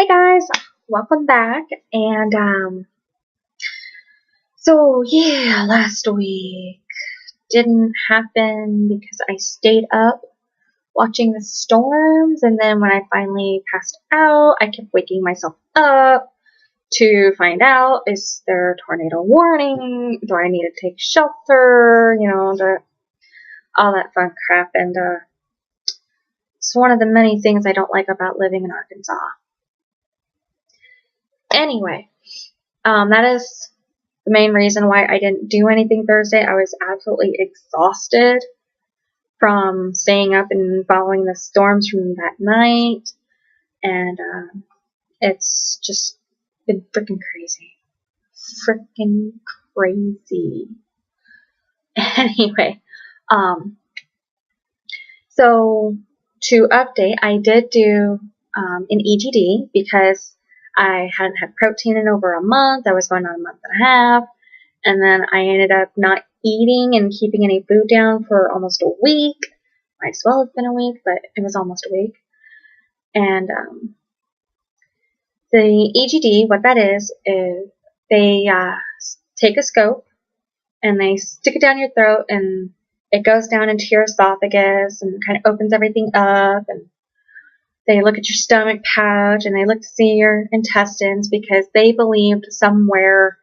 Hey guys, welcome back. And so yeah, last week didn't happen because I stayed up watching the storms, and then when I finally passed out, I kept waking myself up to find out, is there a tornado warning? Do I need to take shelter? All that fun crap. And it's one of the many things I don't like about living in Arkansas. Anyway, that is the main reason why I didn't do anything Thursday. I was absolutely exhausted from staying up and following the storms from that night. And it's just been freaking crazy. Freaking crazy. Anyway, so to update, I did do an EGD because I hadn't had protein in over a month. I was going on a month and a half. And then I ended up not eating and keeping any food down for almost a week. Might as well have been a week, but it was almost a week. And the EGD, what that is they take a scope and they stick it down your throat, and it goes down into your esophagus and kind of opens everything up. And they look at your stomach pouch and they look to see your intestines, because they believed somewhere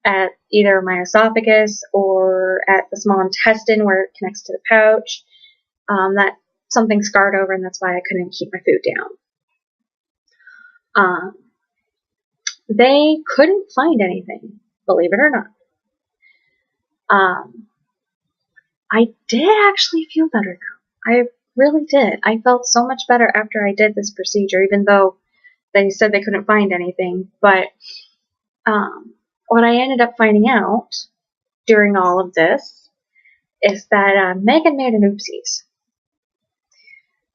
at either my esophagus or at the small intestine where it connects to the pouch, that something scarred over, and that's why I couldn't keep my food down. They couldn't find anything, believe it or not. I did actually feel better now. I really did. I felt so much better after I did this procedure, even though they said they couldn't find anything. But what I ended up finding out during all of this is that Megan made an oopsies.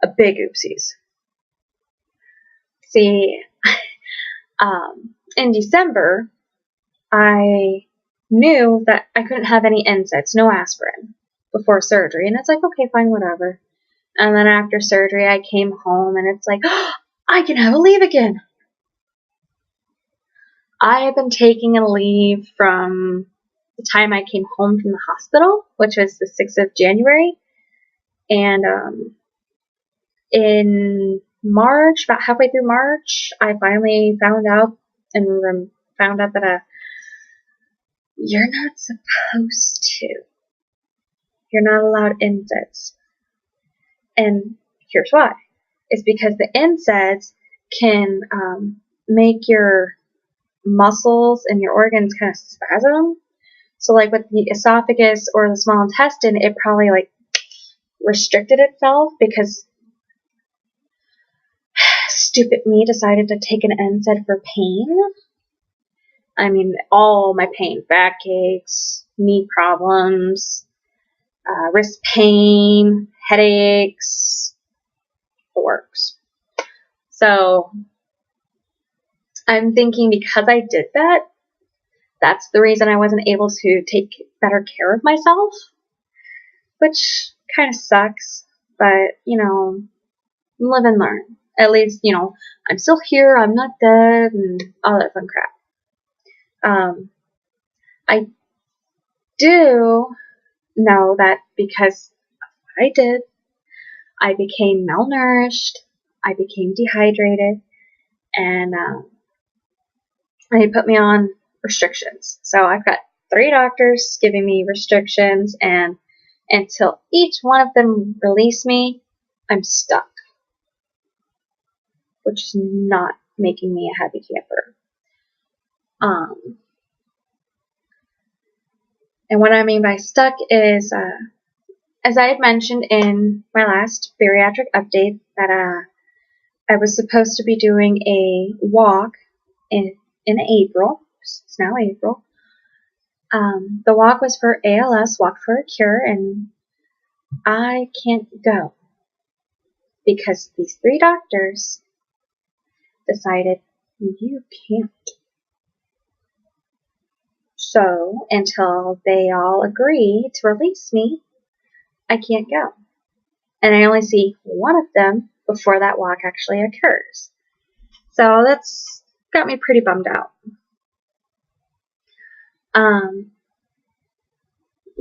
A big oopsies. See, in December, I knew that I couldn't have any NSAIDs, no aspirin, before surgery. And it's like, okay, fine, whatever. And then after surgery, I came home, and it's like, oh, I can have a leave again. I have been taking a leave from the time I came home from the hospital, which was the 6th of January. And in March, about halfway through March, I finally found out that you're not supposed to. You're not allowed NSAIDs. And here's why. It's because the NSAIDs can make your muscles and your organs kind of spasm. So like with the esophagus or the small intestine, it probably like restricted itself because stupid me decided to take an NSAID for pain. I mean, all my pain, backaches, knee problems, wrist pain, headaches, the works. So I'm thinking, because I did that, that's the reason I wasn't able to take better care of myself, which kind of sucks, but, live and learn. At least, I'm still here, I'm not dead, and all that fun crap. I do know that because of what I did, I became malnourished, I became dehydrated, and they put me on restrictions. So I've got 3 doctors giving me restrictions, and until each one of them release me, I'm stuck, which is not making me a happy camper. And what I mean by stuck is, as I had mentioned in my last bariatric update, that I was supposed to be doing a walk in April. It's now April. The walk was for ALS, Walk for a Cure, and I can't go because these 3 doctors decided you can't. So until they all agree to release me, I can't go. And I only see one of them before that walk actually occurs. So that's got me pretty bummed out.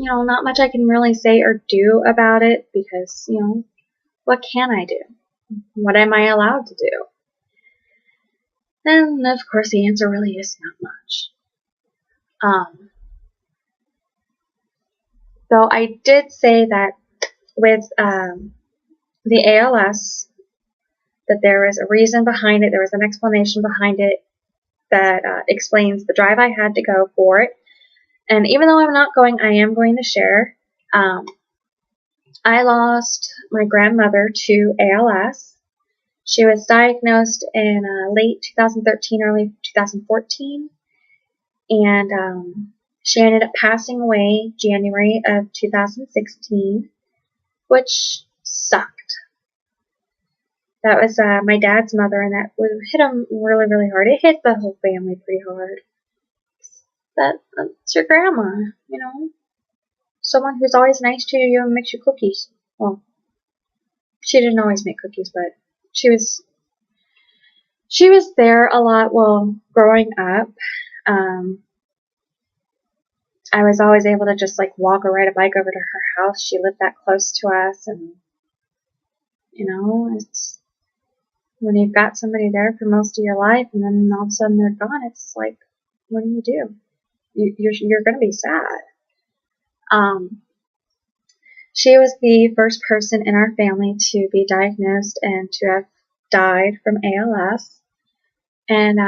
Not much I can really say or do about it because, what can I do? What am I allowed to do? And of course the answer really is not much. Though I did say that with the ALS, that there was a reason behind it, there was an explanation behind it that explains the drive I had to go for it. And even though I'm not going, I am going to share. I lost my grandmother to ALS. She was diagnosed in late 2013, early 2014, and she ended up passing away January of 2016, which sucked. That was my dad's mother, and that hit him really, really hard. It hit the whole family pretty hard. That's your grandma, someone who's always nice to you and makes you cookies. Well, she didn't always make cookies, but she was there a lot while growing up. I was always able to just walk or ride a bike over to her house. She lived that close to us, and it's when you've got somebody there for most of your life, and then all of a sudden they're gone. It's like, what do? You're going to be sad. She was the first person in our family to be diagnosed and to have died from ALS. And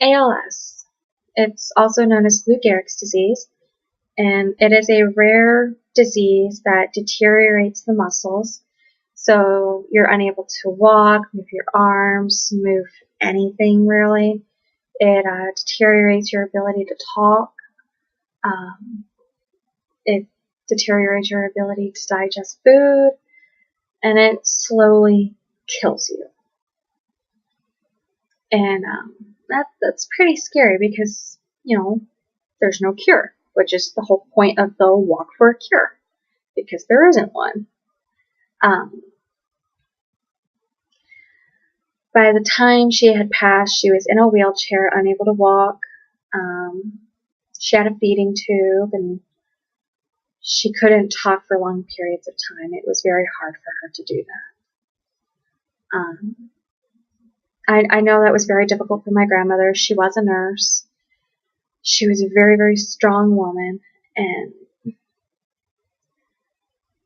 ALS, it's also known as Lou Gehrig's disease, and it is a rare disease that deteriorates the muscles. So you're unable to walk, move your arms, move anything really. It deteriorates your ability to talk. It deteriorates your ability to digest food, and it slowly kills you. And that's pretty scary because, there's no cure, which is the whole point of the walk for a cure, because there isn't one. By the time she had passed, she was in a wheelchair, unable to walk. She had a feeding tube, and she couldn't talk for long periods of time. It was very hard for her to do that. I know that was very difficult for my grandmother. She was a nurse. She was a very, very strong woman, and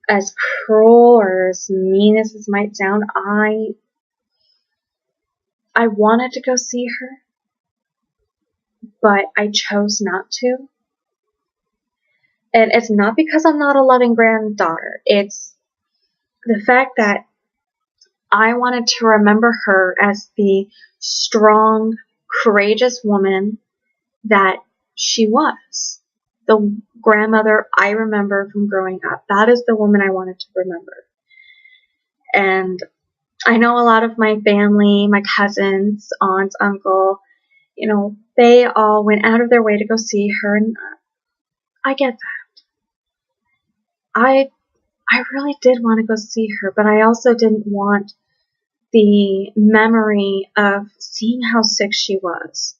as cruel or as mean as this might sound, I wanted to go see her, but I chose not to. And it's not because I'm not a loving granddaughter. It's the fact that I wanted to remember her as the strong, courageous woman that she was. The grandmother I remember from growing up. That is the woman I wanted to remember. And I know a lot of my family, my cousins, aunts, uncle, they all went out of their way to go see her, and I get that. I really did want to go see her, but I also didn't want the memory of seeing how sick she was.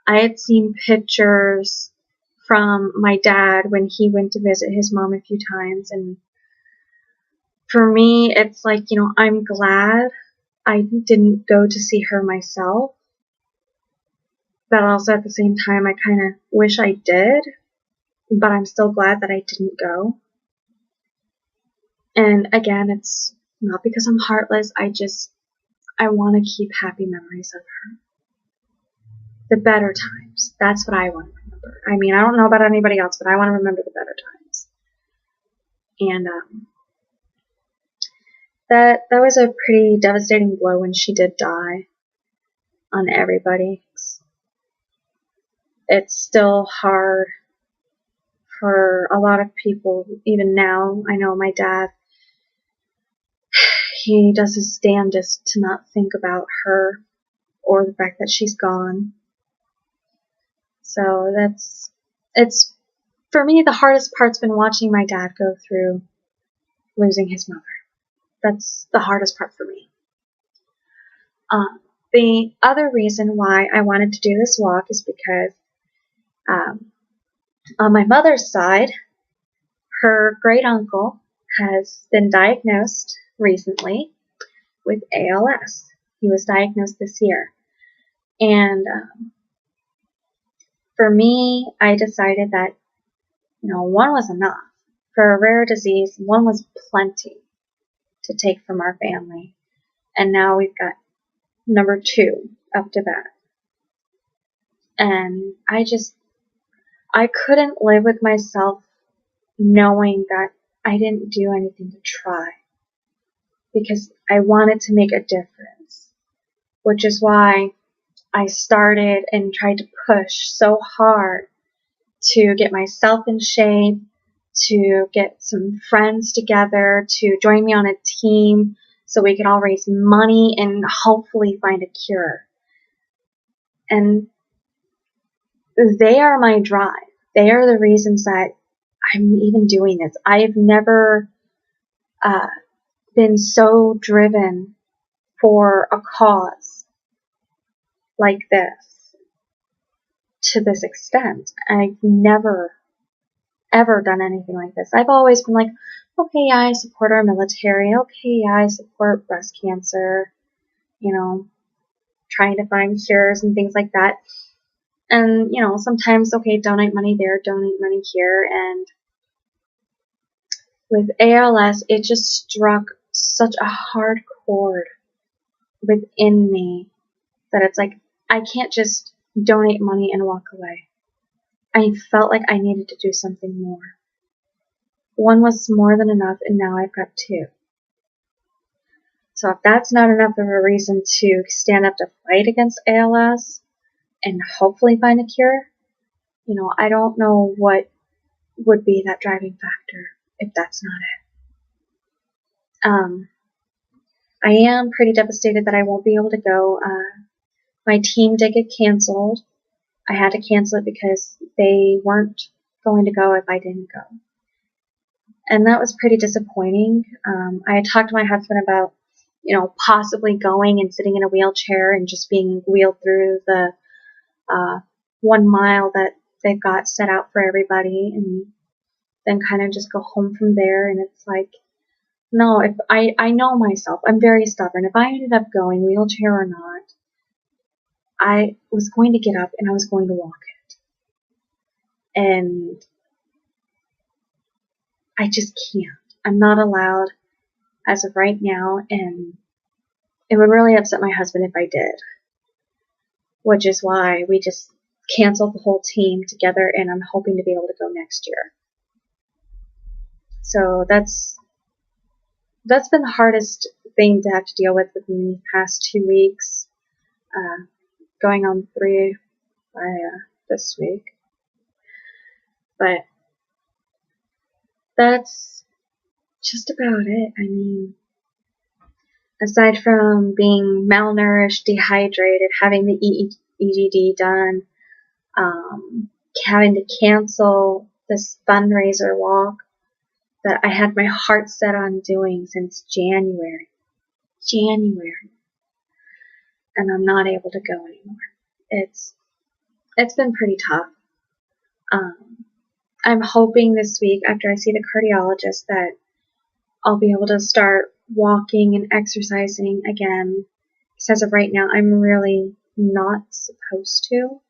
I had seen pictures from my dad when he went to visit his mom a few times, and for me, it's like, I'm glad I didn't go to see her myself, but also at the same time, I kind of wish I did, but I'm still glad that I didn't go. And again, it's not because I'm heartless, I want to keep happy memories of her. The better times, that's what I want to remember. I mean, I don't know about anybody else, but I want to remember the better times. And that was a pretty devastating blow when she did die on everybody. It's still hard for a lot of people, even now. I know my dad, he does his damnedest to not think about her or the fact that she's gone. So it's, for me, the hardest part's been watching my dad go through losing his mother. That's the hardest part for me. the other reason why I wanted to do this walk is because on my mother's side, her great uncle has been diagnosed recently with ALS. He was diagnosed this year. And for me, I decided that, one was enough. For a rare disease, one was plenty to take from our family. And now we've got number 2 up to bat. And I couldn't live with myself knowing that I didn't do anything to try. Because I wanted to make a difference. Which is why I started and tried to push so hard to get myself in shape, to get some friends together, to join me on a team so we could all raise money and hopefully find a cure. And they are my drive. They are the reasons that I'm even doing this. I've never been so driven for a cause like this to this extent. I've never ever done anything like this. I've always been like, okay, yeah, I support our military. Okay, yeah, I support breast cancer, trying to find cures and things like that. And, sometimes, okay, donate money there, donate money here. And with ALS, it just struck such a hard chord within me that it's like, I can't just donate money and walk away. I felt like I needed to do something more. One was more than enough, and now I've got 2. So if that's not enough of a reason to stand up to fight against ALS and hopefully find a cure, I don't know what would be that driving factor if that's not it. I am pretty devastated that I won't be able to go. My team did get canceled. I had to cancel it because they weren't going to go if I didn't go. And that was pretty disappointing. I had talked to my husband about, possibly going and sitting in a wheelchair and just being wheeled through the 1 mile that they've got set out for everybody, and then kind of just go home from there. And it's like, no, if I know myself, I'm very stubborn. If I ended up going, wheelchair or not, I was going to get up and I was going to walk it. And I just can't. I'm not allowed as of right now, and it would really upset my husband if I did. Which is why we just canceled the whole team together, and I'm hoping to be able to go next year. So that's been the hardest thing to have to deal with within the past 2 weeks. Going on 3 by this week. But that's just about it. I mean, aside from being malnourished, dehydrated, having the EGD done, having to cancel this fundraiser walk that I had my heart set on doing since January. And I'm not able to go anymore. It's been pretty tough. I'm hoping this week, after I see the cardiologist, that I'll be able to start walking and exercising again. Because as of right now, I'm really not supposed to.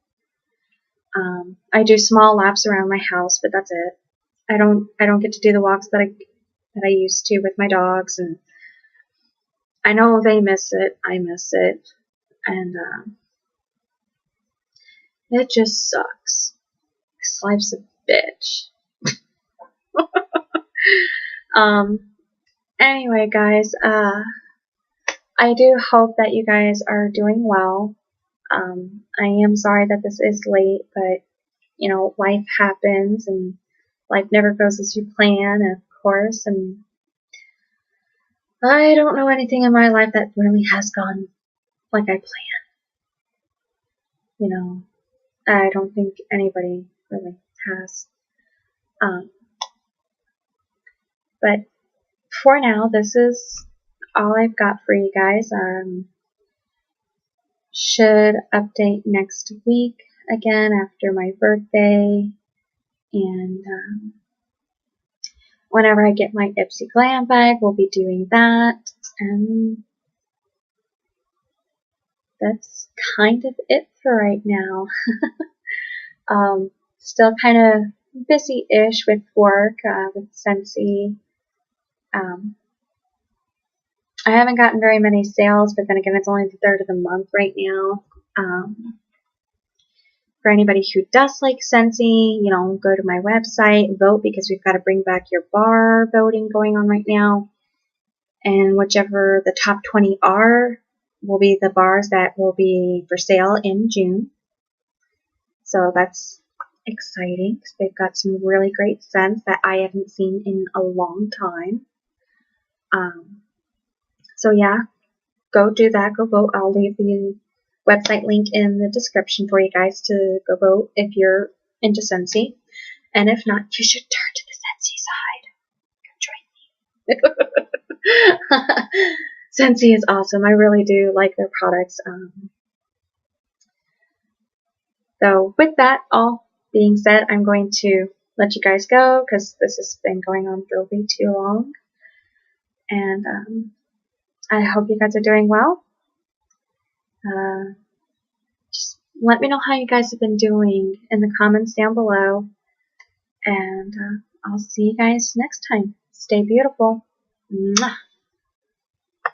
I do small laps around my house, but that's it. I don't get to do the walks that I used to with my dogs, and I know they miss it. I miss it, and it just sucks. 'Cause life's a bitch. Anyway, guys, I do hope that you guys are doing well. I am sorry that this is late, but, life happens, and life never goes as you plan, of course, and I don't know anything in my life that really has gone like I planned. I don't think anybody really has. But for now, this is all I've got for you guys. should update next week again after my birthday. And whenever I get my Ipsy Glam bag, we'll be doing that. And that's kind of it for right now. Still kind of busy-ish with work, with Scentsy. I haven't gotten very many sales, but then again, it's only the 3rd of the month right now. For anybody who does like Scentsy, you know, go to my website, vote, because we've got to bring back your bar voting going on right now. And whichever the top 20 are will be the bars that will be for sale in June. So that's exciting because they've got some really great scents that I haven't seen in a long time. So yeah, go do that. Go vote. I'll leave the website link in the description for you guys to go vote if you're into Scentsy. And if not, you should turn to the Scentsy side. Come join me. Scentsy is awesome. I really do like their products. So with that all being said, I'm going to let you guys go because this has been going on for way too long. And I hope you guys are doing well. Just let me know how you guys have been doing in the comments down below. And I'll see you guys next time. Stay beautiful. Mwah.